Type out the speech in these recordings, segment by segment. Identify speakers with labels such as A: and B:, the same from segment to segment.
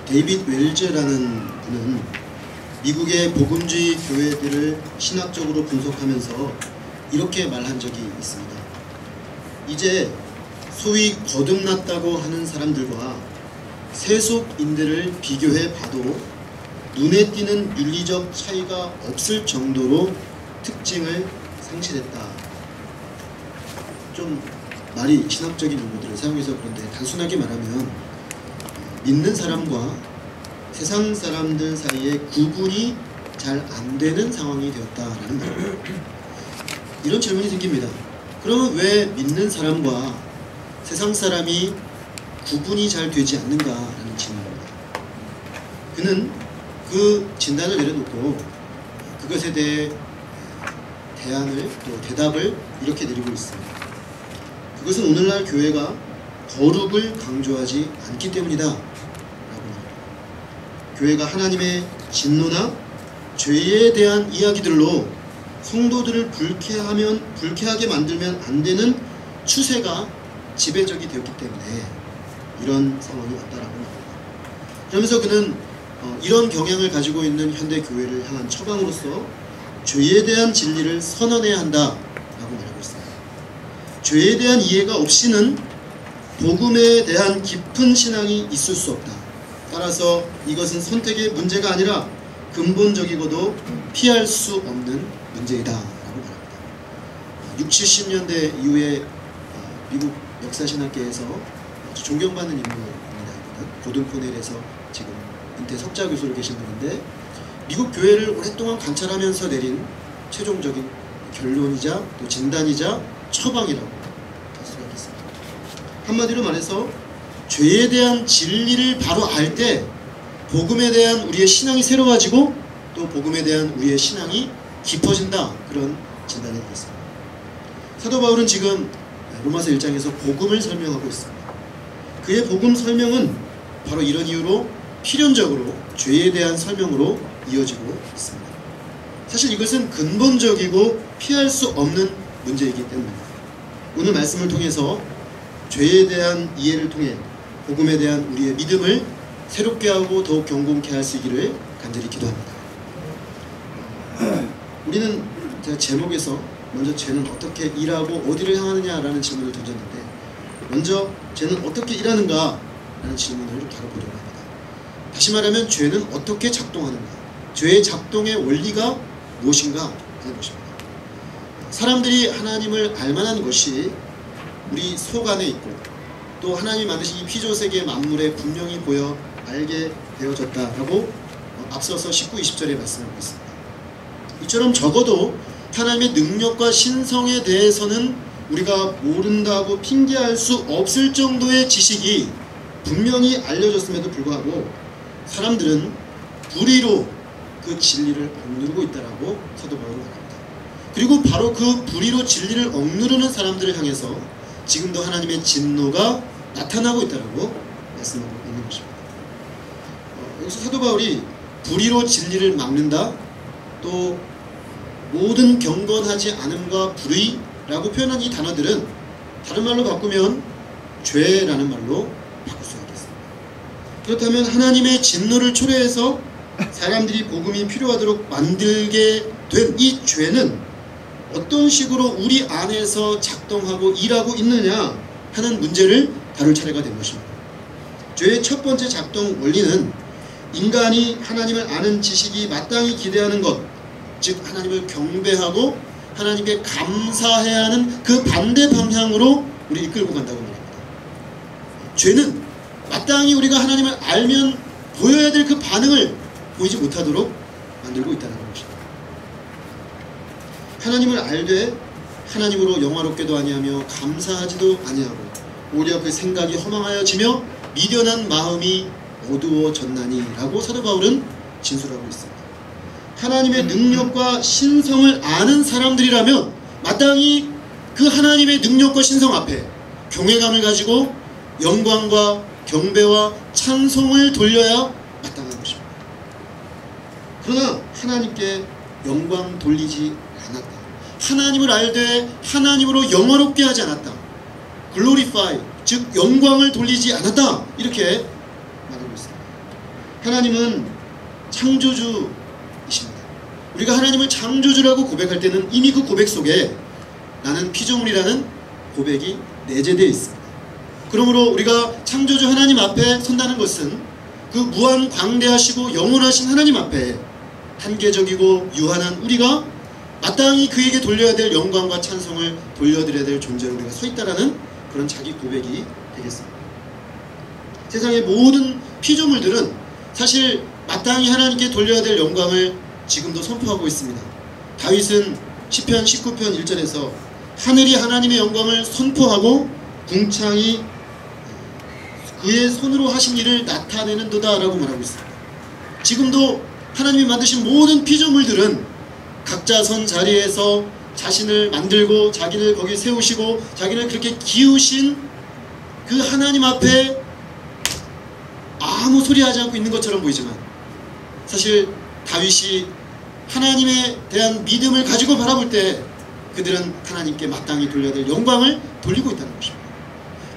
A: 데이빗 웰즈라는 분은 미국의 복음주의 교회들을 신학적으로 분석하면서 이렇게 말한 적이 있습니다. 이제 소위 거듭났다고 하는 사람들과 세속인들을 비교해 봐도 눈에 띄는 윤리적 차이가 없을 정도로 특징을 상실했다. 좀 말이 신학적인 용어들을 사용해서 그런데 단순하게 말하면 믿는 사람과 세상 사람들 사이에 구분이 잘 안 되는 상황이 되었다라는 말입니다. 이런 질문이 생깁니다. 그러면 왜 믿는 사람과 세상 사람이 구분이 잘 되지 않는가라는 질문입니다. 그는 그 진단을 내려놓고 그것에 대해 대안을 또 대답을 이렇게 내리고 있습니다. 그것은 오늘날 교회가 거룩을 강조하지 않기 때문이다 라고 말합니다. 교회가 하나님의 진노나 죄에 대한 이야기들로 성도들을 불쾌하게 만들면 안 되는 추세가 지배적이 되었기 때문에 이런 상황이 왔다라고 말합니다. 그러면서 그는 이런 경향을 가지고 있는 현대 교회를 향한 처방으로서 죄에 대한 진리를 선언해야 한다라고 말하고 있습니다. 죄에 대한 이해가 없이는 복음에 대한 깊은 신앙이 있을 수 없다. 따라서 이것은 선택의 문제가 아니라 근본적이고도 피할 수 없는 문제이다 라고 말합니다. 60, 70년대 이후에 미국 역사신학계에서 아주 존경받는 인물입니다. 고든 코넬에서 지금 은퇴 석자 교수로 계신 분인데 미국 교회를 오랫동안 관찰하면서 내린 최종적인 결론이자 또 진단이자 처방이라고 할 수가 있겠습니다. 한마디로 말해서 죄에 대한 진리를 바로 알 때 복음에 대한 우리의 신앙이 새로워지고 또 복음에 대한 우리의 신앙이 깊어진다, 그런 진단이 되겠습니다. 사도 바울은 지금 로마서 1장에서 복음을 설명하고 있습니다. 그의 복음 설명은 바로 이런 이유로 필연적으로 죄에 대한 설명으로 이어지고 있습니다. 사실 이것은 근본적이고 피할 수 없는 문제이기 때문입니다. 오늘 말씀을 통해서 죄에 대한 이해를 통해 복음에 대한 우리의 믿음을 새롭게 하고 더욱 견고케 할 수 있기를 간절히 기도합니다. 우리는 제가 제목에서 먼저 죄는 어떻게 일하고 어디를 향하느냐라는 질문을 던졌는데 먼저 죄는 어떻게 일하는가 라는 질문을 바로 보려고 합니다. 다시 말하면 죄는 어떻게 작동하는가, 죄의 작동의 원리가 무엇인가 하는 것입니다. 사람들이 하나님을 알만한 것이 우리 속 안에 있고 또 하나님이 만드신 이 피조세계 만물에 분명히 보여 알게 되어졌다라고 앞서서 19, 20절에 말씀하고 있습니다. 이처럼 적어도 하나님의 능력과 신성에 대해서는 우리가 모른다고 핑계할 수 없을 정도의 지식이 분명히 알려졌음에도 불구하고 사람들은 불의로 그 진리를 억누르고 있다라고 사도 바울은 말합니다. 그리고 바로 그 불의로 진리를 억누르는 사람들을 향해서 지금도 하나님의 진노가 나타나고 있다라고 말씀하고 있는 것입니다. 여기서 사도 바울이 불의로 진리를 막는다, 또 모든 경건하지 않음과 불의라고 표현한 이 단어들은 다른 말로 바꾸면 죄라는 말로 바꿀 수가 있겠습니다. 그렇다면 하나님의 진노를 초래해서 사람들이 복음이 필요하도록 만들게 된 이 죄는 어떤 식으로 우리 안에서 작동하고 일하고 있느냐 하는 문제를 다룰 차례가 된 것입니다. 죄의 첫 번째 작동 원리는 인간이 하나님을 아는 지식이 마땅히 기대하는 것, 즉 하나님을 경배하고 하나님께 감사해야 하는 그 반대 방향으로 우리 이끌고 간다고 말합니다. 죄는 마땅히 우리가 하나님을 알면 보여야 될 그 반응을 보이지 못하도록 만들고 있다는 것입니다. 하나님을 알되 하나님으로 영화롭게도 아니하며 감사하지도 아니하고 오히려 그 생각이 허망하여지며 미련한 마음이 어두워졌나니 라고 사도 바울은 진술하고 있습니다. 하나님의 능력과 신성을 아는 사람들이라면 마땅히 그 하나님의 능력과 신성 앞에 경외감을 가지고 영광과 경배와 찬송을 돌려야 마땅한 것입니다. 그러나 하나님께 영광 돌리지 않았다, 하나님을 알되 하나님으로 영화롭게 하지 않았다, glorify, 즉 영광을 돌리지 않았다, 이렇게 말하고 있습니다. 하나님은 창조주이십니다. 우리가 하나님을 창조주라고 고백할 때는 이미 그 고백 속에 나는 피조물이라는 고백이 내재되어 있습니다. 그러므로 우리가 창조주 하나님 앞에 선다는 것은 그 무한 광대하시고 영원하신 하나님 앞에 한계적이고 유한한 우리가 마땅히 그에게 돌려야 될 영광과 찬송을 돌려드려야 될 존재로 우리가 서 있다라는 그런 자기 고백이 되겠습니다. 세상의 모든 피조물들은 사실 마땅히 하나님께 돌려야 될 영광을 지금도 선포하고 있습니다. 다윗은 시편 19편 1절에서 하늘이 하나님의 영광을 선포하고 궁창이 그의 손으로 하신 일을 나타내는도다 라고 말하고 있습니다. 지금도 하나님이 만드신 모든 피조물들은 각자 선 자리에서 자신을 만들고 자기를 거기 세우시고 자기를 그렇게 기우신 그 하나님 앞에 아무 소리 하지 않고 있는 것처럼 보이지만 사실 다윗이 하나님에 대한 믿음을 가지고 바라볼 때 그들은 하나님께 마땅히 돌려야 될 영광을 돌리고 있다는 것입니다.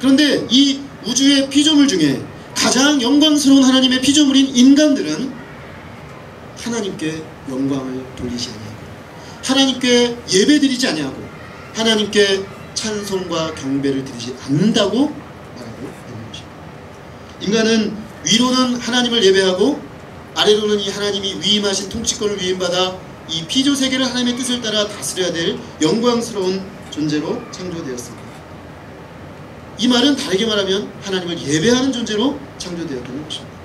A: 그런데 이 우주의 피조물 중에 가장 영광스러운 하나님의 피조물인 인간들은 하나님께 영광을 돌리지 아니하고 하나님께 예배드리지 아니하고 하나님께 찬송과 경배를 드리지 않는다고 말하고 있는 것입니다. 인간은 위로는 하나님을 예배하고 아래로는 이 하나님이 위임하신 통치권을 위임받아 이 피조세계를 하나님의 뜻을 따라 다스려야 될 영광스러운 존재로 창조되었습니다. 이 말은 다르게 말하면 하나님을 예배하는 존재로 창조되었다는 것입니다.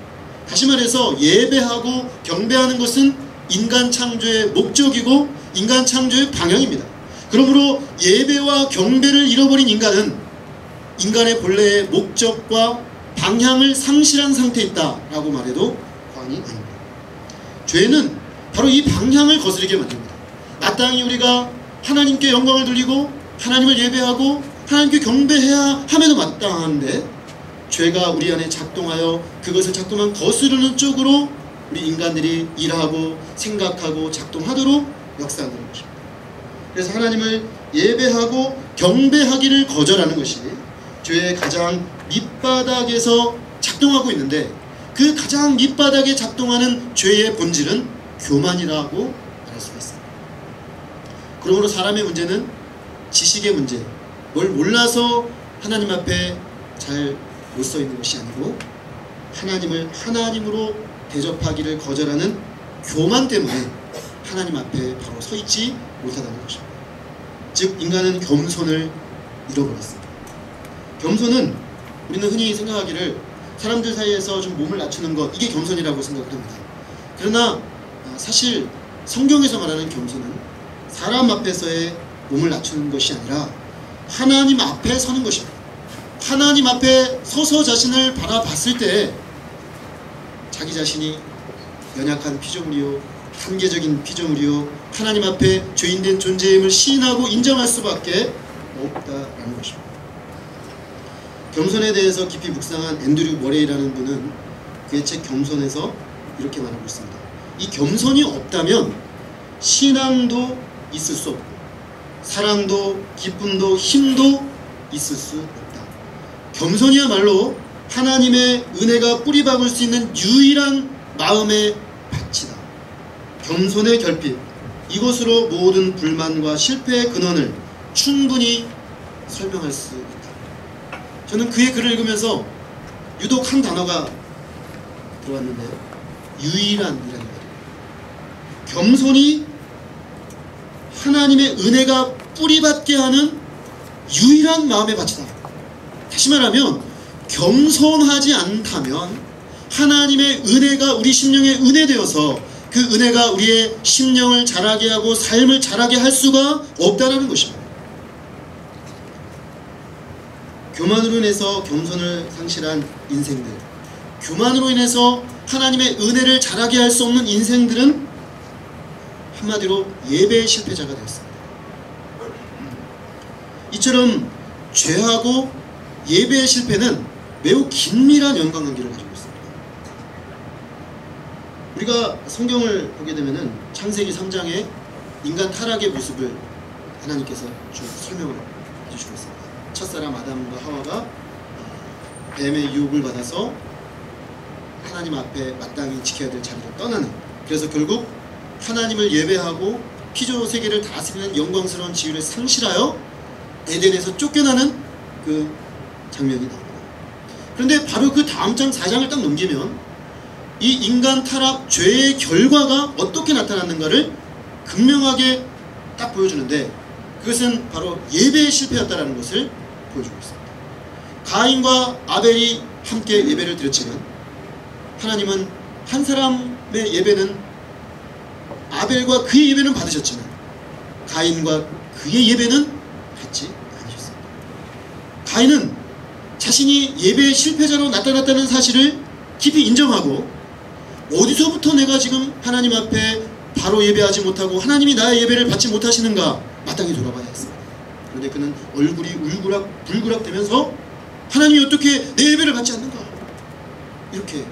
A: 다시 말해서 예배하고 경배하는 것은 인간 창조의 목적이고 인간 창조의 방향입니다. 그러므로 예배와 경배를 잃어버린 인간은 인간의 본래의 목적과 방향을 상실한 상태에 있다라고 말해도 과언이 아닙니다. 죄는 바로 이 방향을 거스르게 만듭니다. 마땅히 우리가 하나님께 영광을 돌리고 하나님을 예배하고 하나님께 경배해야 함에도 마땅한데 죄가 우리 안에 작동하여 그것을 자꾸만 거스르는 쪽으로 우리 인간들이 일하고 생각하고 작동하도록 역사하는 것입니다. 그래서 하나님을 예배하고 경배하기를 거절하는 것이 죄의 가장 밑바닥에서 작동하고 있는데 그 가장 밑바닥에 작동하는 죄의 본질은 교만이라고 말할 수가 있습니다. 그러므로 사람의 문제는 지식의 문제, 뭘 몰라서 하나님 앞에 잘 못 서 있는 것이 아니고 하나님을 하나님으로 대접하기를 거절하는 교만 때문에 하나님 앞에 바로 서 있지 못하다는 것입니다. 즉 인간은 겸손을 잃어버렸습니다. 겸손은 우리는 흔히 생각하기를 사람들 사이에서 좀 몸을 낮추는 것, 이게 겸손이라고 생각을 합니다. 그러나 사실 성경에서 말하는 겸손은 사람 앞에서의 몸을 낮추는 것이 아니라 하나님 앞에 서는 것입니다. 하나님 앞에 서서 자신을 바라봤을 때 자기 자신이 연약한 피조물이요, 한계적인 피조물이요, 하나님 앞에 죄인된 존재임을 시인하고 인정할 수밖에 없다라는 것입니다. 겸손에 대해서 깊이 묵상한 앤드류 머레이라는 분은 그의 책 겸손에서 이렇게 말하고 있습니다. 이 겸손이 없다면 신앙도 있을 수 없고 사랑도 기쁨도 힘도 있을 수 없다. 겸손이야말로 하나님의 은혜가 뿌리박을 수 있는 유일한 마음의 밭이다. 겸손의 결핍, 이것으로 모든 불만과 실패의 근원을 충분히 설명할 수 있다. 저는 그의 글을 읽으면서 유독 한 단어가 들어왔는데요. 유일한이라는 말이에요. 겸손이 하나님의 은혜가 뿌리받게 하는 유일한 마음의 밭이다. 다시 말하면 겸손하지 않다면 하나님의 은혜가 우리 심령에 은혜되어서 그 은혜가 우리의 심령을 자라게 하고 삶을 자라게 할 수가 없다는 것입니다. 교만으로 인해서 겸손을 상실한 인생들, 교만으로 인해서 하나님의 은혜를 자라게 할 수 없는 인생들은 한마디로 예배의 실패자가 되었습니다. 이처럼 죄하고 예배의 실패는 매우 긴밀한 연관관계를 가지고 있습니다. 우리가 성경을 보게 되면은 창세기 3장에 인간 타락의 모습을 하나님께서 좀 설명을 해주시고 있습니다. 첫사람 아담과 하와가 뱀의 유혹을 받아서 하나님 앞에 마땅히 지켜야 될 자리를 떠나는, 그래서 결국 하나님을 예배하고 피조 세계를 다스리는 영광스러운 지위를 상실하여 에덴에서 쫓겨나는 그 장면이 나옵니다. 그런데 바로 그 다음 장 4장을 딱 넘기면 이 인간 타락 죄의 결과가 어떻게 나타났는가를 극명하게 딱 보여주는데, 그것은 바로 예배의 실패였다라는 것을 보여주고 있습니다. 가인과 아벨이 함께 예배를 드렸지만 하나님은 한 사람의 예배는, 아벨과 그의 예배는 받으셨지만 가인과 그의 예배는 받지 않으셨습니다. 가인은 자신이 예배의 실패자로 나타났다는 사실을 깊이 인정하고, 어디서부터 내가 지금 하나님 앞에 바로 예배하지 못하고 하나님이 나의 예배를 받지 못하시는가 마땅히 돌아봐야 했습니다. 그런데 그는 얼굴이 울그락 되면서 하나님이 어떻게 내 예배를 받지 않는가 이렇게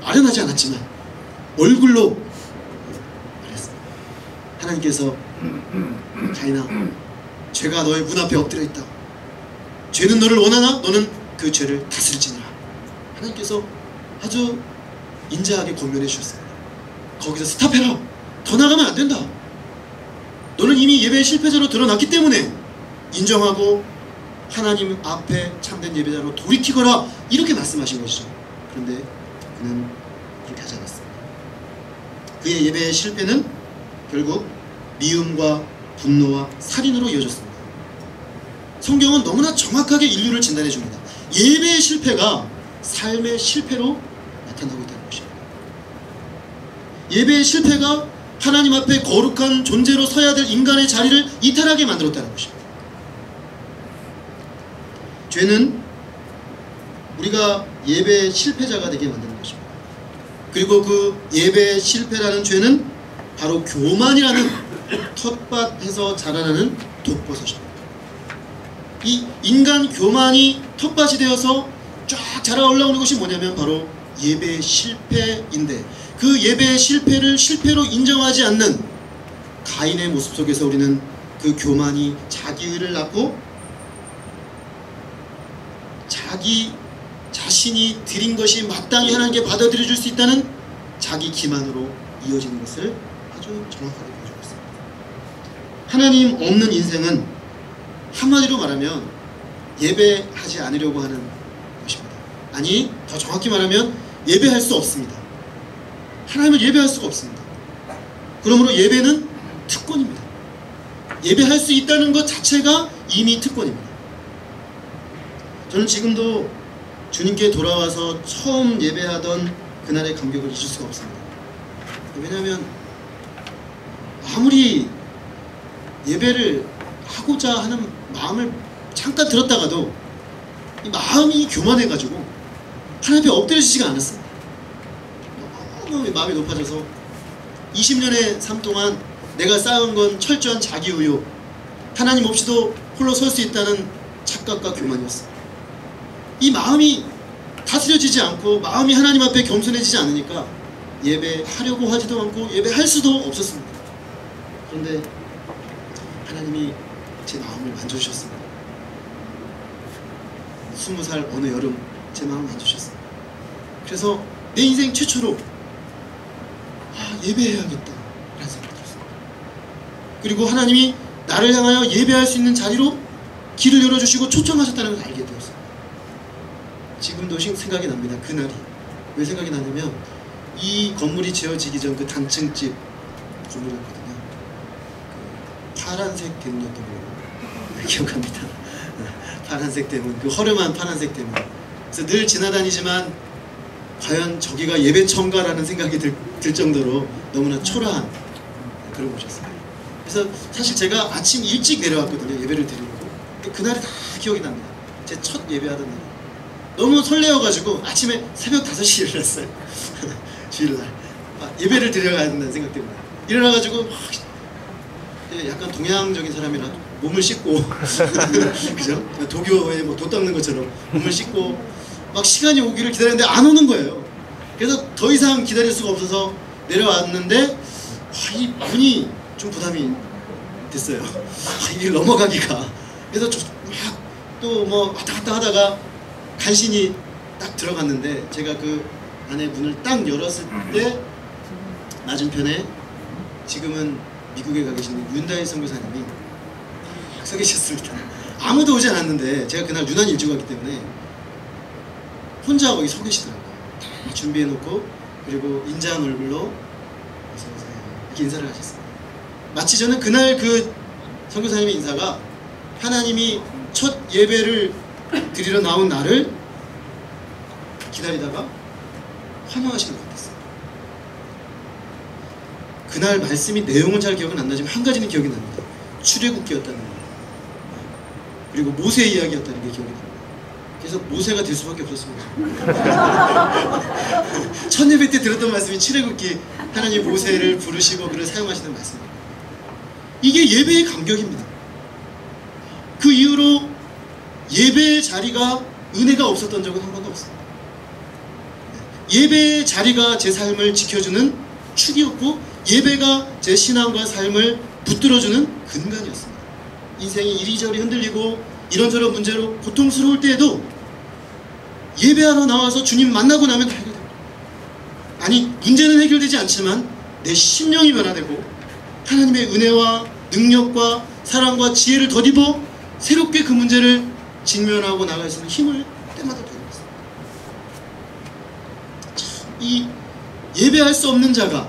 A: 아련하지 않았지만 얼굴로 말했습니다. 하나님께서 가인아, 죄가 너의 문 앞에 엎드려 있다. 죄는 너를 원하나 너는 그 죄를 다스릴지니라. 하나님께서 아주 인자하게 권면해 주셨습니다. 거기서 스탑해라. 더 나가면 안 된다. 너는 이미 예배의 실패자로 드러났기 때문에 인정하고 하나님 앞에 참된 예배자로 돌이키거라, 이렇게 말씀하신 것이죠. 그런데 그는 그렇게 하지 않았습니다. 그의 예배의 실패는 결국 미움과 분노와 살인으로 이어졌습니다. 성경은 너무나 정확하게 인류를 진단해 줍니다. 예배의 실패가 삶의 실패로 나타나고 있다는 것입니다. 예배의 실패가 하나님 앞에 거룩한 존재로 서야 될 인간의 자리를 이탈하게 만들었다는 것입니다. 죄는 우리가 예배의 실패자가 되게 만드는 것입니다. 그리고 그 예배의 실패라는 죄는 바로 교만이라는 텃밭에서 자라나는 독버섯입니다. 이 인간 교만이 텃밭이 되어서 쫙 자라 올라오는 것이 뭐냐면 바로 예배의 실패인데, 그 예배의 실패를 실패로 인정하지 않는 가인의 모습 속에서 우리는 그 교만이 자기의를 낳고 자기 자신이 드린 것이 마땅히 하나님께 받아들여줄 수 있다는 자기 기만으로 이어지는 것을 아주 정확하게 보여주고 있습니다. 하나님 없는 인생은 한마디로 말하면 예배하지 않으려고 하는 것입니다. 아니, 더 정확히 말하면 예배할 수 없습니다. 하나님을 예배할 수가 없습니다. 그러므로 예배는 특권입니다. 예배할 수 있다는 것 자체가 이미 특권입니다. 저는 지금도 주님께 돌아와서 처음 예배하던 그날의 감격을 잊을 수가 없습니다. 왜냐하면 아무리 예배를 하고자 하는 마음을 잠깐 들었다가도 이 마음이 교만해가지고 하나님 앞에 엎드려지지가 않았습니다. 너무 마음이 높아져서 20년의 삶 동안 내가 쌓은 건 철저한 자기의욕, 하나님 없이도 홀로 설 수 있다는 착각과 교만이었습니다. 이 마음이 다스려지지 않고 마음이 하나님 앞에 겸손해지지 않으니까 예배하려고 하지도 않고 예배할 수도 없었습니다. 그런데 하나님이 제 마음을 만져주셨습니다. 20살 어느 여름 제 마음을 만져주셨습니다. 그래서 내 인생 최초로 예배해야겠다 라는 생각이 들었습니다. 그리고 하나님이 나를 향하여 예배할 수 있는 자리로 길을 열어주시고 초청하셨다는 걸 알게 되었습니다. 지금도 생각이 납니다. 그날이 왜 생각이 나냐면 이 건물이 지어지기 전 그 단층집 건물이었거든요. 그 파란색 대문이었던 걸로 기억합니다. 파란색 대문, 그 허름한 파란색 대문. 그래서 늘 지나다니지만 과연 저기가 예배천가라는 생각이 들 정도로 너무나 초라한 그런 곳이었어요. 그래서 사실 제가 아침 일찍 내려왔거든요. 예배를 드리려고. 그날이 다 기억이 납니다. 제 첫 예배하던 날. 너무 설레어가지고 아침에 새벽 5시에 일어났어요. 주일날. 예배를 드려야 한다는 생각 때문에. 일어나가지고 약간 동양적인 사람이라 몸을 씻고 그죠? 도교에 뭐 도 닦는 것처럼 몸을 씻고 막 시간이 오기를 기다렸는데 안 오는 거예요. 그래서 더 이상 기다릴 수가 없어서 내려왔는데 이 문이 좀 부담이 됐어요. 이 길 넘어가기가. 그래서 막 또 뭐 왔다 갔다 하다가 간신히 딱 들어갔는데 제가 그 안에 문을 딱 열었을 때 맞은편에 지금은 미국에 가 계신 윤다희 선교사님이 딱 서 계셨습니다. 아무도 오지 않았는데 제가 그날 유난히 일찍 왔기 때문에 혼자 거기 서 계시더라고요. 다 준비해놓고 그리고 인자한 얼굴로 어서오세요 이렇게 인사를 하셨습니다. 마치 저는 그날 그 선교사님의 인사가 하나님이 첫 예배를 드리러 나온 나를 기다리다가 환영하시는 것 같았어요. 그날 말씀이 내용은 잘 기억은 안 나지만 한 가지는 기억이 납니다. 출애굽기였다는 거 그리고 모세 이야기였다는 게 기억이 납니다. 그래서 모세가 될 수밖에 없었습니다. 첫 예배 때 들었던 말씀이 출애굽기 하나님 모세를 부르시고 그를 사용하시는 말씀입니다. 이게 예배의 감격입니다. 그 이후로 예배의 자리가 은혜가 없었던 적은 한 번도 없습니다. 예배의 자리가 제 삶을 지켜주는 축이었고 예배가 제 신앙과 삶을 붙들어주는 근간이었습니다. 인생이 이리저리 흔들리고 이런저런 문제로 고통스러울 때에도 예배하러 나와서 주님 만나고 나면 다 해결됩니다. 아니 문제는 해결되지 않지만 내 심령이 변화되고 하나님의 은혜와 능력과 사랑과 지혜를 덧입어 새롭게 그 문제를 직면하고 나갈 수 있는 힘을 때마다 얻습니다. 이 예배할 수 없는 자가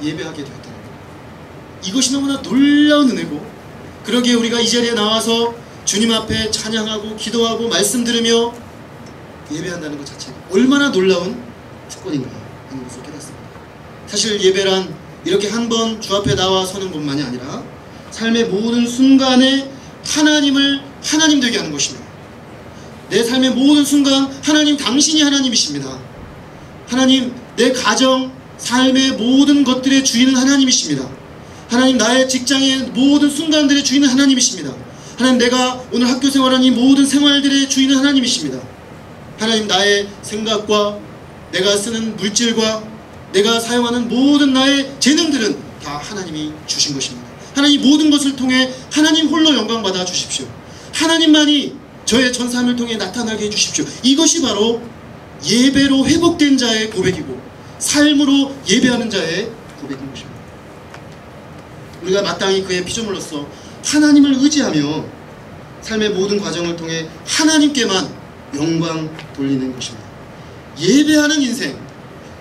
A: 예배하게 되었다는 것, 이것이 너무나 놀라운 은혜고 그러기에 우리가 이 자리에 나와서 주님 앞에 찬양하고 기도하고 말씀 들으며 예배한다는 것 자체가 얼마나 놀라운 특권인가 하는 것을 깨닫습니다. 사실 예배란 이렇게 한 번 주 앞에 나와 서는 것만이 아니라 삶의 모든 순간에 하나님을 하나님 되게 하는 것입니다. 내 삶의 모든 순간 하나님 당신이 하나님이십니다. 하나님 내 가정 삶의 모든 것들의 주인은 하나님이십니다. 하나님 나의 직장의 모든 순간들의 주인은 하나님이십니다. 하나님 내가 오늘 학교 생활하는 이 모든 생활들의 주인은 하나님이십니다. 하나님 나의 생각과 내가 쓰는 물질과 내가 사용하는 모든 나의 재능들은 다 하나님이 주신 것입니다. 하나님 모든 것을 통해 하나님 홀로 영광 받아 주십시오. 하나님만이 저의 전 삶을 통해 나타나게 해주십시오. 이것이 바로 예배로 회복된 자의 고백이고 삶으로 예배하는 자의 고백인 것입니다. 우리가 마땅히 그의 피조물로서 하나님을 의지하며 삶의 모든 과정을 통해 하나님께만 영광 돌리는 것입니다. 예배하는 인생,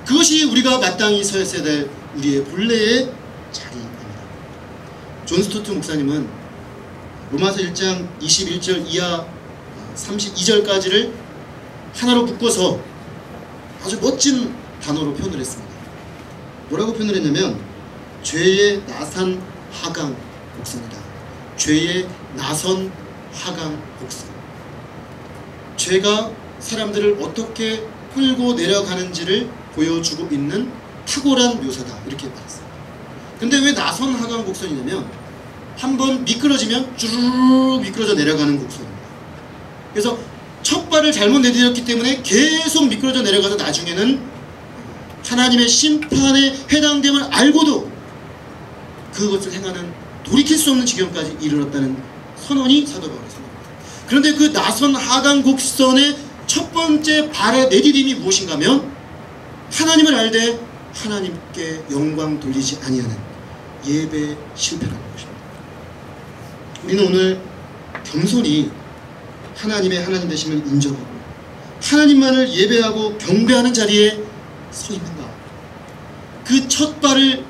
A: 그것이 우리가 마땅히 서야 될 우리의 본래의 자리입니다. 존 스토트 목사님은 로마서 1장 21절 이하 32절까지를 하나로 묶어서 아주 멋진 단어로 표현을 했습니다. 뭐라고 표현을 했냐면 죄의 나산 하강 곡선이다. 죄의 나선 하강 곡선. 죄가 사람들을 어떻게 끌고 내려가는지를 보여주고 있는 탁월한 묘사다. 이렇게 말했습니다. 근데 왜 나선 하강 곡선이냐면 한번 미끄러지면 쭈르르 미끄러져 내려가는 곡선입니다. 그래서 첫 발을 잘못 내디뎠기 때문에 계속 미끄러져 내려가서 나중에는 하나님의 심판에 해당됨을 알고도 그것을 행하는 돌이킬 수 없는 지경까지 이르렀다는 선언이 사도 바울의 선언입니다. 그런데 그 나선 하강 곡선의 첫 번째 발의 내디딤이 무엇인가 하면 하나님을 알되 하나님께 영광 돌리지 아니하는 예배 실패라는 것입니다. 우리는 오늘 겸손히 하나님의 하나님 되심을 인정하고 하나님만을 예배하고 경배하는 자리에 서 있는가? 그 첫 발을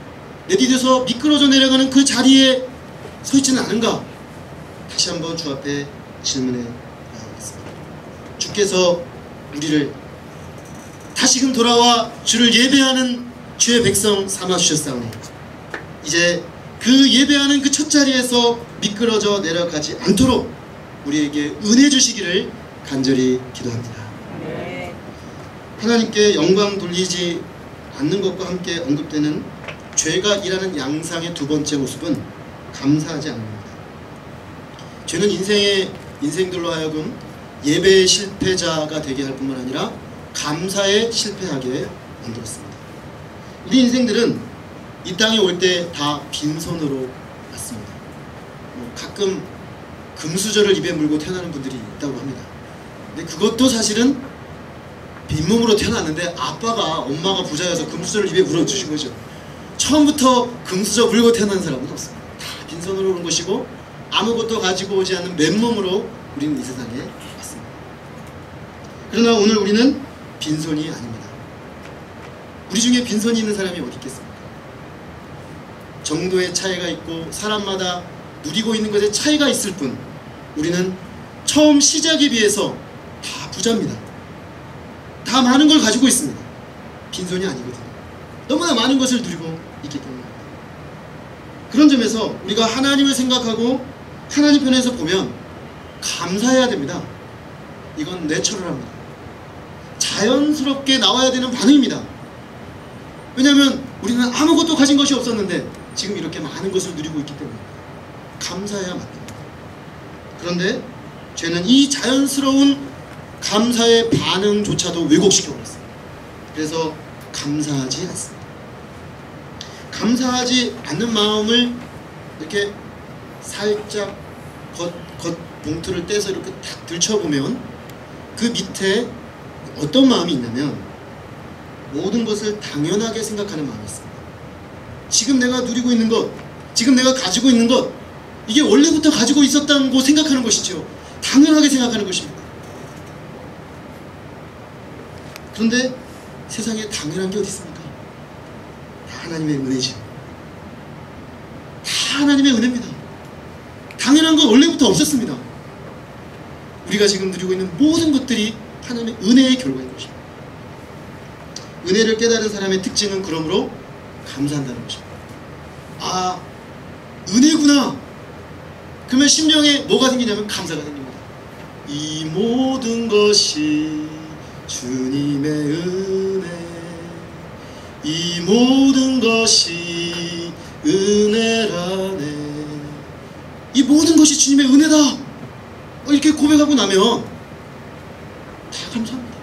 A: 내디뎌서 미끄러져 내려가는 그 자리에 서 있지는 않은가? 다시 한번 주 앞에 질문해 봐야겠습니다. 주께서 우리를 다시금 돌아와 주를 예배하는 주의 백성 삼아주셨사오니 이제 그 예배하는 그 첫 자리에서 미끄러져 내려가지 않도록 우리에게 은혜 주시기를 간절히 기도합니다. 네. 하나님께 영광 돌리지 않는 것과 함께 언급되는 죄가 일하는 양상의 두 번째 모습은 감사하지 않는 겁니다. 죄는 인생들로 하여금 예배의 실패자가 되게 할 뿐만 아니라 감사에 실패하게 만들었습니다. 우리 인생들은 이 땅에 올 때 다 빈손으로 왔습니다. 가끔 금수저를 입에 물고 태어나는 분들이 있다고 합니다. 근데 그것도 사실은 빈몸으로 태어났는데 아빠가 엄마가 부자여서 금수저를 입에 물어주신 거죠. 처음부터 금수저 물고 태어난 사람은 없습니다. 다 빈손으로 오는 것이고 아무것도 가지고 오지 않는 맨몸으로 우리는 이 세상에 왔습니다. 그러나 오늘 우리는 빈손이 아닙니다. 우리 중에 빈손이 있는 사람이 어디 있겠습니까? 정도의 차이가 있고 사람마다 누리고 있는 것에 차이가 있을 뿐 우리는 처음 시작에 비해서 다 부자입니다. 다 많은 걸 가지고 있습니다. 빈손이 아니거든요. 너무나 많은 것을 누리고 있기 때문입니다. 그런 점에서 우리가 하나님을 생각하고 하나님 편에서 보면 감사해야 됩니다. 이건 내추럴합니다. 자연스럽게 나와야 되는 반응입니다. 왜냐하면 우리는 아무것도 가진 것이 없었는데 지금 이렇게 많은 것을 누리고 있기 때문에 감사해야 맞습니다. 그런데 죄는 이 자연스러운 감사의 반응조차도 왜곡시켜 버렸어요. 그래서 감사하지 않습니다. 감사하지 않는 마음을 이렇게 살짝 겉 봉투를 떼서 이렇게 탁 들춰보면 그 밑에 어떤 마음이 있냐면 모든 것을 당연하게 생각하는 마음이 있습니다. 지금 내가 누리고 있는 것, 지금 내가 가지고 있는 것, 이게 원래부터 가지고 있었다고 생각하는 것이죠. 당연하게 생각하는 것입니다. 그런데 세상에 당연한 게 어디 있습니까? 다 하나님의 은혜죠. 다 하나님의 은혜입니다. 당연한 건 원래부터 없었습니다. 우리가 지금 누리고 있는 모든 것들이 하나님의 은혜의 결과인 것입니다. 은혜를 깨달은 사람의 특징은 그러므로 감사한다는 것입니다. 아, 은혜구나. 그러면 심령에 뭐가 생기냐면 감사가 생깁니다. 이 모든 것이 주님의 은혜, 이 모든 것이 은혜라네. 이 모든 것이 주님의 은혜다. 이렇게 고백하고 나면 다 감사합니다.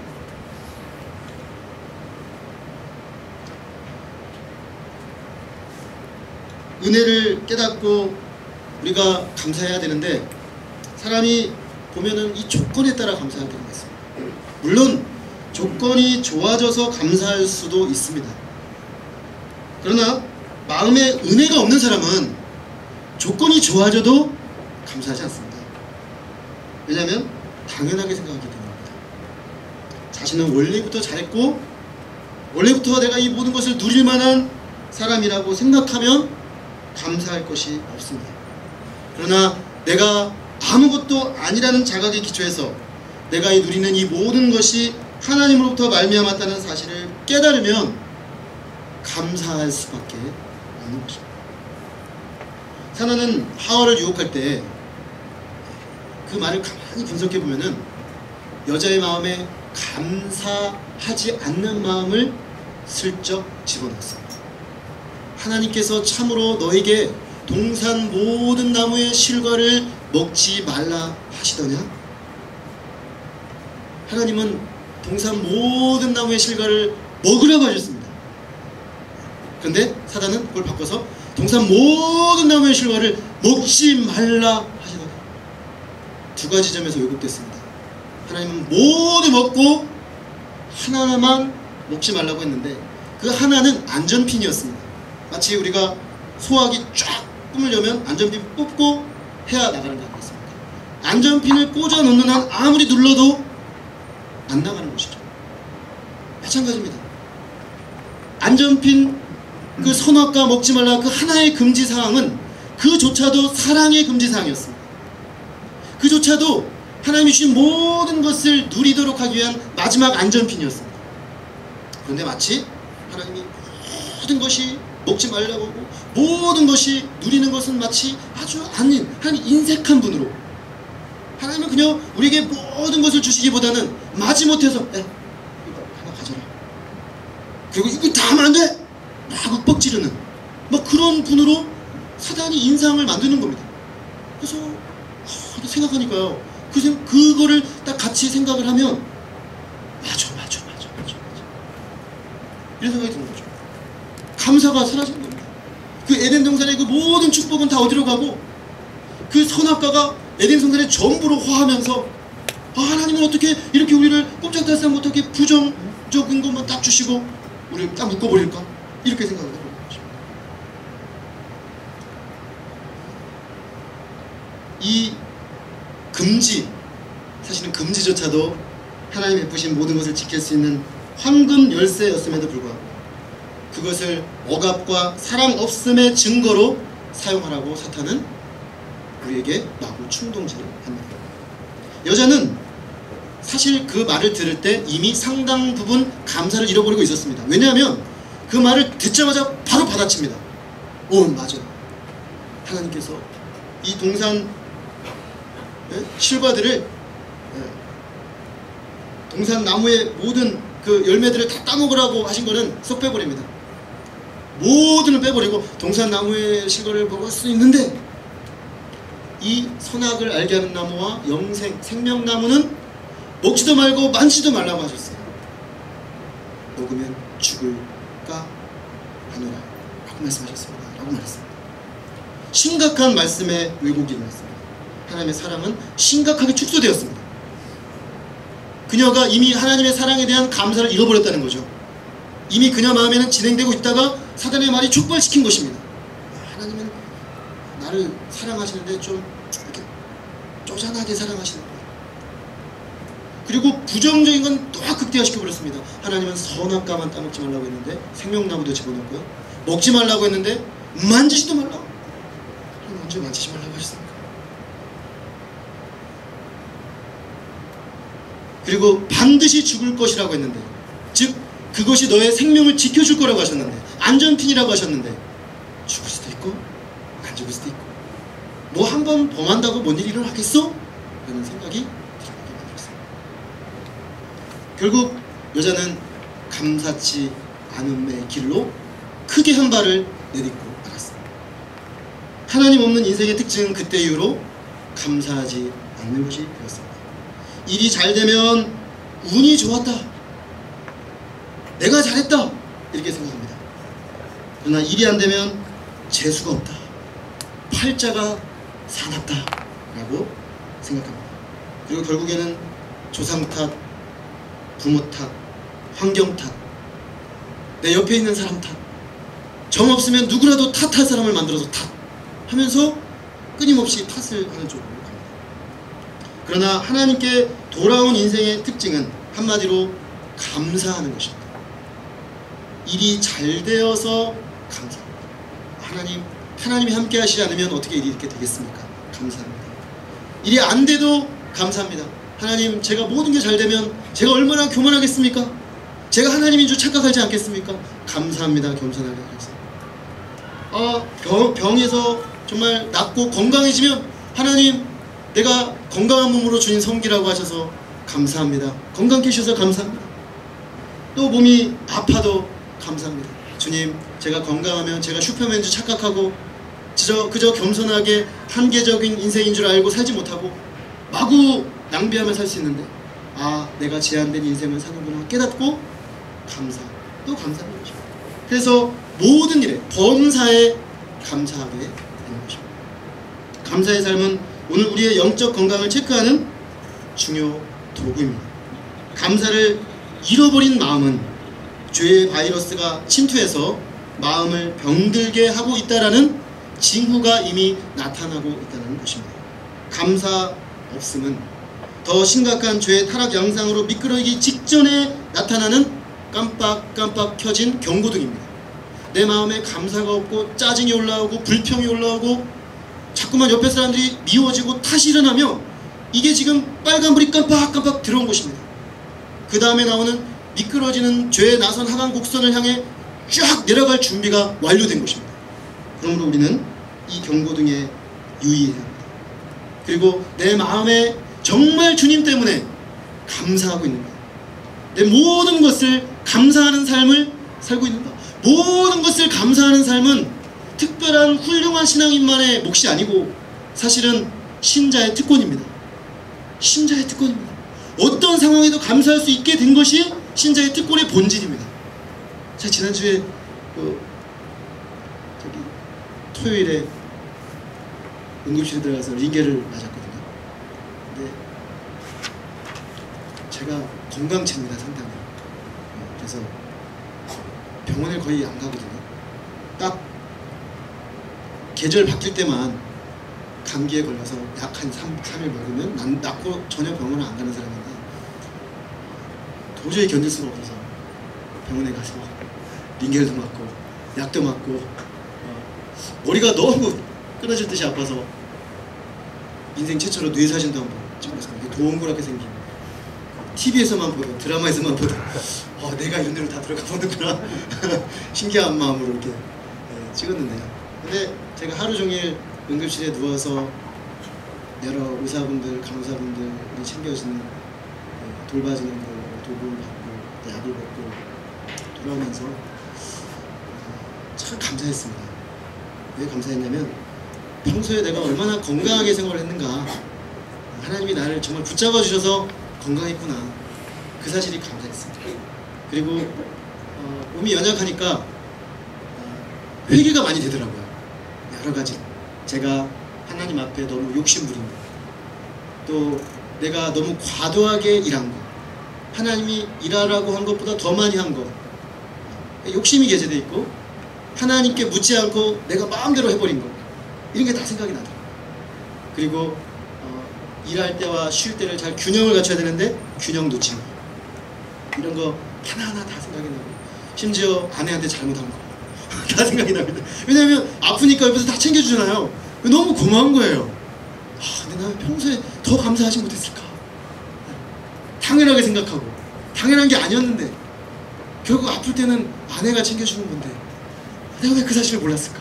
A: 은혜를 깨닫고 우리가 감사해야 되는데 사람이 보면은 이 조건에 따라 감사할 때가 있습니다. 물론 조건이 좋아져서 감사할 수도 있습니다. 그러나 마음에 은혜가 없는 사람은 조건이 좋아져도 감사하지 않습니다. 왜냐하면 당연하게 생각하기 때문입니다. 자신은 원래부터 잘했고 원래부터 내가 이 모든 것을 누릴 만한 사람이라고 생각하면 감사할 것이 없습니다. 그러나 내가 아무것도 아니라는 자각에 기초해서 내가 누리는 이 모든 것이 하나님으로부터 말미암았다는 사실을 깨달으면 감사할 수밖에 없는 것입니다. 사나는 하와를 유혹할 때 그 말을 가만히 분석해 보면은 여자의 마음에 감사하지 않는 마음을 슬쩍 집어넣었습니다. 하나님께서 참으로 너에게 동산 모든 나무의 실과를 먹지 말라 하시더냐? 하나님은 동산 모든 나무의 실과를 먹으라고 하셨습니다. 그런데 사단은 그걸 바꿔서 동산 모든 나무의 실과를 먹지 말라 하시더냐? 두 가지 점에서 왜곡됐습니다. 하나님은 모두 먹고 하나만 먹지 말라고 했는데 그 하나는 안전핀이었습니다. 마치 우리가 소화기 쫙 뿜으려면 안전핀 뽑고 해야 나가는 거 아니겠습니까? 안전핀을 꽂아 놓는 한 아무리 눌러도 안 나가는 것이죠. 마찬가지입니다. 안전핀 그 선악과 먹지 말라 그 하나의 금지사항은 그조차도 사랑의 금지사항이었습니다. 그조차도 하나님이 주신 모든 것을 누리도록 하기 위한 마지막 안전핀이었습니다. 그런데 마치 하나님이 모든 것이 먹지 말라고 하고 모든 것이 누리는 것은 마치 아주 아닌 하나님 인색한 분으로 하나님은 그냥 우리에게 모든 것을 주시기보다는 마지못해서 이거 하나 가져라. 그리고 이거 다 하면 안 돼! 막 윽박 지르는 막 그런 분으로 사단이 인상을 만드는 겁니다. 그래서 생각하니까요. 그거를 딱 같이 생각을 하면 맞아 이런 생각이 드는 거죠. 감사가 사라지는 겁니다. 그 에덴 동산의 그 모든 축복은 다 어디로 가고 그 선악과가 에덴 동산의 전부로 화하면서 하나님은 어떻게 이렇게 우리를 꼼짝달싹 못하게 부정적인 것만 딱 주시고 우리를 딱 묶어버릴까? 이렇게 생각을 해보는 거죠. 이 금지, 사실은 금지조차도 하나님이 베푸신 모든 것을 지킬 수 있는 황금 열쇠였음에도 불구하고 그것을 억압과 사랑 없음의 증거로 사용하라고 사탄은 우리에게 마구 충동질을 합니다. 여자는 사실 그 말을 들을 때 이미 상당 부분 감사를 잃어버리고 있었습니다. 왜냐하면 그 말을 듣자마자 바로 받아칩니다. 맞아. 하나님께서 이 동산 실과들을, 동산 나무의 모든 그 열매들을 다 따먹으라고 하신 거는 쏙 빼버립니다. 모든을 빼버리고 동산 나무의 실과를 먹을 수 있는데 이 선악을 알게 하는 나무와 생명나무는 먹지도 말고 만지도 말라고 하셨어요. 먹으면 죽을까 하노라 라고 말씀하셨습니다. 라고 말했습니다. 심각한 말씀의 왜곡이 일어났습니다. 하나님의 사랑은 심각하게 축소되었습니다. 그녀가 이미 하나님의 사랑에 대한 감사를 잃어버렸다는 거죠. 이미 그녀 마음에는 진행되고 있다가 사단의 말이 촉발시킨 것입니다. 하나님은 나를 사랑하시는데 좀 이렇게 쪼잔하게 사랑하시는 거예요. 그리고 부정적인 건 또 극대화시켜버렸습니다. 하나님은 선악과만 따먹지 말라고 했는데 생명나무도 집어넣고요. 먹지 말라고 했는데 만지지도 말라고. 하나님 언제 만지지 말라고 하셨습니까? 그리고 반드시 죽을 것이라고 했는데, 즉 그것이 너의 생명을 지켜줄 거라고 하셨는데, 안전핀이라고 하셨는데 죽을 수도 있고 안 죽을 수도 있고, 뭐 한 번 범한다고 뭔 일이 일어나겠어? 라는 생각이 들어가게 만들었어요. 결국 여자는 감사치 않음의 길로 크게 한 발을 내딛고 말았습니다. 하나님 없는 인생의 특징은 그때 이후로 감사하지 않는 것이 되었습니다. 일이 잘 되면 운이 좋았다, 내가 잘했다, 이렇게 생각합니다. 그러나 일이 안 되면 재수가 없다, 팔자가 사납다 라고 생각합니다. 그리고 결국에는 조상 탓, 부모 탓, 환경 탓, 내 옆에 있는 사람 탓, 정 없으면 누구라도 탓할 사람을 만들어서 탓 하면서 끊임없이 탓을 하는 쪽으로 갑니다. 그러나 하나님께 돌아온 인생의 특징은 한마디로 감사하는 것입니다. 일이 잘 되어서 감사합니다. 하나님이 함께 하시지 않으면 어떻게 일이 이렇게 되겠습니까? 감사합니다. 일이 안 돼도 감사합니다. 하나님, 제가 모든 게 잘 되면 제가 얼마나 교만하겠습니까? 제가 하나님인 줄 착각하지 않겠습니까? 감사합니다. 겸손하게 하겠습니다. 병에서 정말 낫고 건강해지면 하나님, 내가 건강한 몸으로 주님 섬기라고 하셔서 감사합니다. 건강케 해주셔서 감사합니다. 또 몸이 아파도 감사합니다. 주님, 제가 건강하면 제가 슈퍼맨인 줄 착각하고 그저 겸손하게 한계적인 인생인 줄 알고 살지 못하고 마구 낭비하며 살 수 있는데, 내가 제한된 인생을 사는구나 깨닫고 또 감사하는 것입니다. 그래서 모든 일에, 범사에 감사하게 되는 것입니다. 감사의 삶은 오늘 우리의 영적 건강을 체크하는 중요 도구입니다. 감사를 잃어버린 마음은 죄의 바이러스가 침투해서 마음을 병들게 하고 있다라는 징후가 이미 나타나고 있다는 것입니다. 감사 없음은 더 심각한 죄의 타락 양상으로 미끄러지기 직전에 나타나는 깜빡깜빡 켜진 경고등입니다. 내 마음에 감사가 없고 짜증이 올라오고 불평이 올라오고 자꾸만 옆에 사람들이 미워지고 탓이 일어나며 이게 지금 빨간불이 깜빡깜빡 들어온 것입니다. 그 다음에 나오는 미끄러지는 죄의 나선 하강 곡선을 향해 쫙 내려갈 준비가 완료된 것입니다. 그러므로 우리는 이 경고등에 유의해야 합니다. 그리고 내 마음에 정말 주님 때문에 감사하고 있는가, 내 모든 것을 감사하는 삶을 살고 있는가. 모든 것을 감사하는 삶은 특별한 훌륭한 신앙인만의 몫이 아니고 사실은 신자의 특권입니다. 신자의 특권입니다. 어떤 상황에도 감사할 수 있게 된 것이 신자의 특권의 본질입니다. 제가 지난주에 토요일에 응급실에 들어가서 링겔을 맞았거든요. 근데 제가 건강체입니다, 상당히. 그래서 병원을 거의 안 가거든요. 딱 계절 바뀔 때만 감기에 걸려서 약 한 3일 먹으면 낫고 전혀 병원을 안 가는 사람인데, 도저히 견딜 수가 없어서 병원에 가서 링겔도 맞고 약도 맞고 머리가 너무 끊어질 듯이 아파서 인생 최초로 뇌사진도 한번 찍었습니다. 동그랗게 생긴, TV에서만 보던, 드라마에서만 보던 내가 이런 데로 다 들어가 보는구나 신기한 마음으로 이렇게 찍었는데요. 근데 제가 하루 종일 응급실에 누워서 여러 의사분들, 간호사분들이 챙겨주는, 돌봐주는 도움을 받고 약을 먹고 돌아오면서 참 감사했습니다. 왜 감사했냐면, 평소에 내가 얼마나 건강하게 생활을 했는가, 하나님이 나를 정말 붙잡아 주셔서 건강했구나, 그 사실이 감사했습니다. 그리고 몸이 연약하니까 회개가 많이 되더라고요. 여러 가지. 제가 하나님 앞에 너무 욕심부린 거, 또 내가 너무 과도하게 일한 거, 하나님이 일하라고 한 것보다 더 많이 한 거, 욕심이 게재되어 있고 하나님께 묻지 않고 내가 마음대로 해버린 거, 이런 게 다 생각이 나더라고요. 그리고 일할 때와 쉴 때를 잘 균형을 갖춰야 되는데 균형 놓친 거, 이런 거 하나하나 다 생각이 나고, 심지어 아내한테 잘못한 거 다 생각이 납니다. 왜냐면 아프니까 옆에서 다 챙겨주잖아요. 너무 고마운 거예요. 근데 나는 평소에 더 감사하지 못했을까, 당연하게 생각하고, 당연한 게 아니었는데 결국 아플 때는 아내가 챙겨주는 건데 내가 왜 그 사실을 몰랐을까.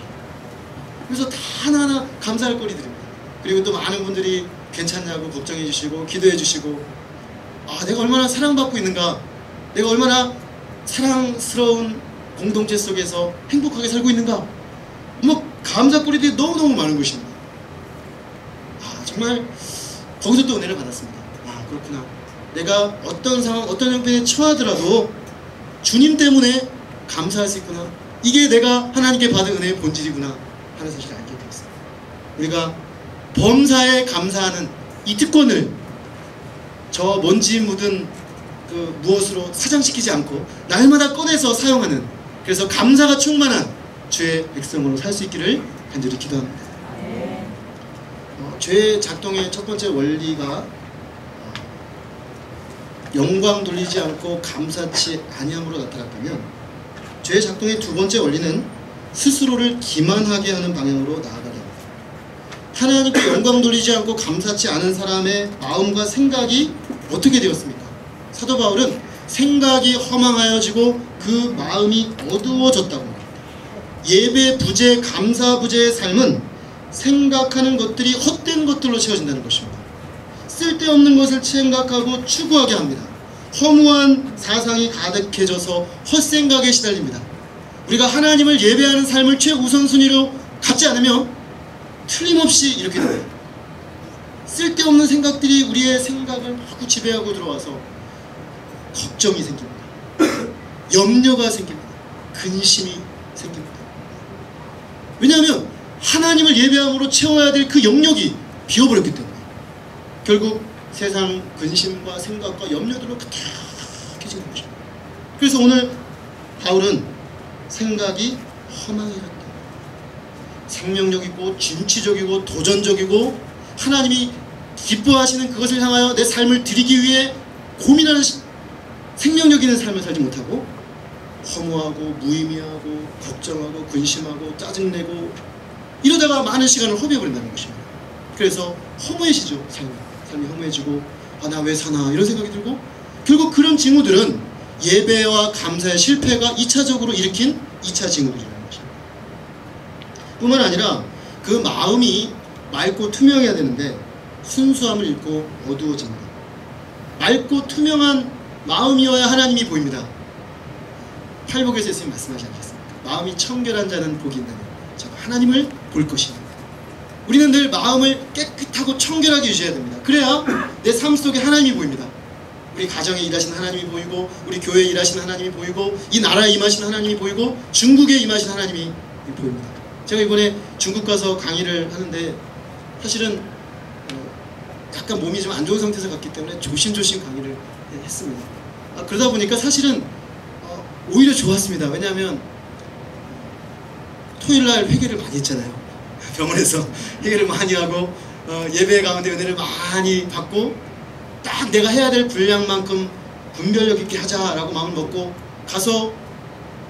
A: 그래서 다 하나하나 감사할 거리들입니다. 그리고 또 많은 분들이 괜찮냐고 걱정해 주시고 기도해 주시고, 내가 얼마나 사랑받고 있는가, 내가 얼마나 사랑스러운 공동체 속에서 행복하게 살고 있는가, 감사거리들이 너무너무 많은 것입니다. 정말 거기서 또 은혜를 받았습니다. 그렇구나, 내가 어떤 상황, 어떤 형편에 처하더라도 주님 때문에 감사할 수 있구나, 이게 내가 하나님께 받은 은혜의 본질이구나 하는 사실을 알게 되었습니다. 우리가 범사에 감사하는 이 특권을 저 먼지 묻은 그 무엇으로 사장시키지 않고 날마다 꺼내서 사용하는, 그래서 감사가 충만한 주의 백성으로 살 수 있기를 간절히 기도합니다. 죄 작동의 첫 번째 원리가 영광 돌리지 않고 감사치 아니함으로 나타났다면, 죄 작동의 두 번째 원리는 스스로를 기만하게 하는 방향으로 나아가게 합니다. 하나님께 영광 돌리지 않고 감사치 않은 사람의 마음과 생각이 어떻게 되었습니까? 사도 바울은 생각이 허망하여지고 그 마음이 어두워졌다고 합니다. 예배 부재, 감사 부재의 삶은 생각하는 것들이 헛된 것들로 채워진다는 것입니다. 쓸데없는 것을 생각하고 추구하게 합니다. 허무한 사상이 가득해져서 헛생각에 시달립니다. 우리가 하나님을 예배하는 삶을 최우선순위로 갖지 않으면 틀림없이 이렇게 됩니다. 쓸데없는 생각들이 우리의 생각을 마구 지배하고 들어와서 걱정이 생깁니다. 염려가 생깁니다. 근심이 생깁니다. 왜냐하면 하나님을 예배함으로 채워야 될 그 영역이 비어버렸기 때문에 결국 세상 근심과 생각과 염려들로 가득해지는 것입니다. 그래서 오늘 바울은 생각이 허망해졌다, 생명력이고 진취적이고 도전적이고 하나님이 기뻐하시는 그것을 향하여 내 삶을 드리기 위해 고민하는 생명력 있는 삶을 살지 못하고 허무하고 무의미하고 걱정하고 근심하고 짜증내고 이러다가 많은 시간을 허비해버린다는 것입니다. 그래서 허무해지죠. 삶이 허무해지고 나 왜 사나 이런 생각이 들고, 결국 그런 징후들은 예배와 감사의 실패가 2차적으로 일으킨 2차 징후들이라는 것입니다. 뿐만 아니라 그 마음이 맑고 투명해야 되는데 순수함을 잃고 어두워집니다. 맑고 투명한 마음이어야 하나님이 보입니다. 팔복에서 예수님 말씀하지 않겠습니까? 마음이 청결한 자는 복이 있나니 저 하나님을 볼 것입니다. 우리는 늘 마음을 깨끗하고 청결하게 유지해야 됩니다. 그래야 내 삶 속에 하나님이 보입니다. 우리 가정에 일하시는 하나님이 보이고, 우리 교회에 일하시는 하나님이 보이고, 이 나라에 임하시는 하나님이 보이고, 중국에 임하시는 하나님이 보입니다. 제가 이번에 중국 가서 강의를 하는데 사실은 약간 몸이 좀 안 좋은 상태에서 갔기 때문에 조심조심 강의를 했습니다. 그러다 보니까 사실은 오히려 좋았습니다. 왜냐하면 토요일날 회개를 많이 했잖아요. 병원에서 회개를 많이 하고 예배 가운데 은혜를 많이 받고 딱 내가 해야 될 분량만큼 분별력 있게 하자라고 마음을 먹고 가서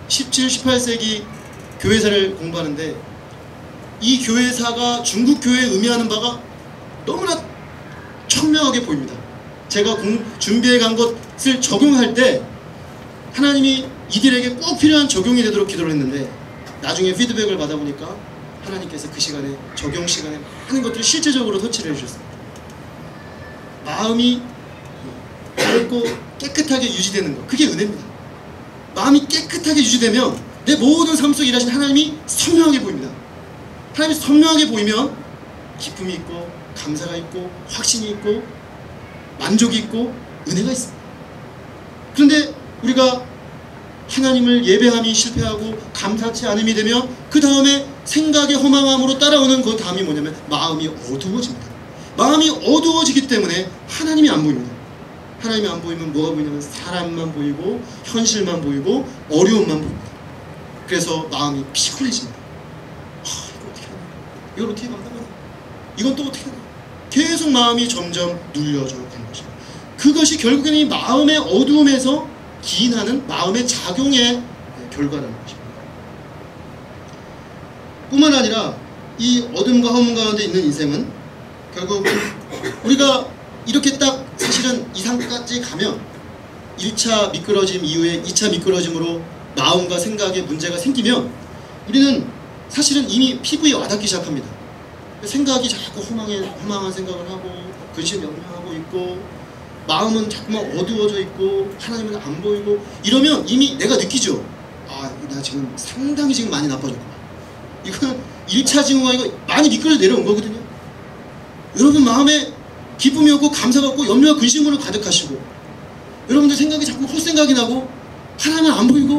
A: 17, 18세기 교회사를 공부하는데 이 교회사가 중국 교회에 의미하는 바가 너무나 청명하게 보입니다. 제가 준비해 간 것을 적용할 때 하나님이 이들에게 꼭 필요한 적용이 되도록 기도를 했는데 나중에 피드백을 받아보니까 하나님께서 그 시간에 적용 시간에 많은 것들을 실제적으로 터치를 해주셨습니다. 마음이 밝고 깨끗하게 유지되는 것, 그게 은혜입니다. 마음이 깨끗하게 유지되면 내 모든 삶 속에 일하신 하나님이 선명하게 보입니다. 하나님이 선명하게 보이면 기쁨이 있고 감사가 있고 확신이 있고 만족이 있고 은혜가 있습니다. 그런데 우리가 하나님을 예배함이 실패하고 감사치 않음이 되면 그 다음에 생각의 허망함으로 따라오는 그 다음이 뭐냐면 마음이 어두워집니다. 마음이 어두워지기 때문에 하나님이 안 보입니다. 하나님이 안 보이면 뭐가 보이냐면 사람만 보이고 현실만 보이고 어려움만 보입니다. 그래서 마음이 피곤해집니다. 이거 어떻게 하나? 이걸 어떻게 감당하나? 이건 또 어떻게 하나? 계속 마음이 점점 눌려져 가는 것입니다. 그것이 결국에는 이 마음의 어두움에서 기인하는 마음의 작용의 결과라는 것입니다. 뿐만 아니라 이 어둠과 허문 가운데 있는 인생은 결국 우리가 이렇게 딱 사실은 이상까지 가면 1차 미끄러짐 이후에 2차 미끄러짐으로 마음과 생각에 문제가 생기면 우리는 사실은 이미 피부에 와닿기 시작합니다. 생각이 자꾸 허망한 생각을 하고 근심 염려하고 있고 마음은 자꾸만 어두워져 있고 하나님은 안 보이고 이러면 이미 내가 느끼죠. 나 지금 상당히 지금 많이 나빠졌구나. 이거는 1차 징후가 이거 많이 미끄러져 내려온 거거든요. 여러분 마음에 기쁨이 없고 감사가 없고 염려와 근심으로 가득하시고 여러분들 생각이 자꾸 헛생각이 나고 하나님은 안 보이고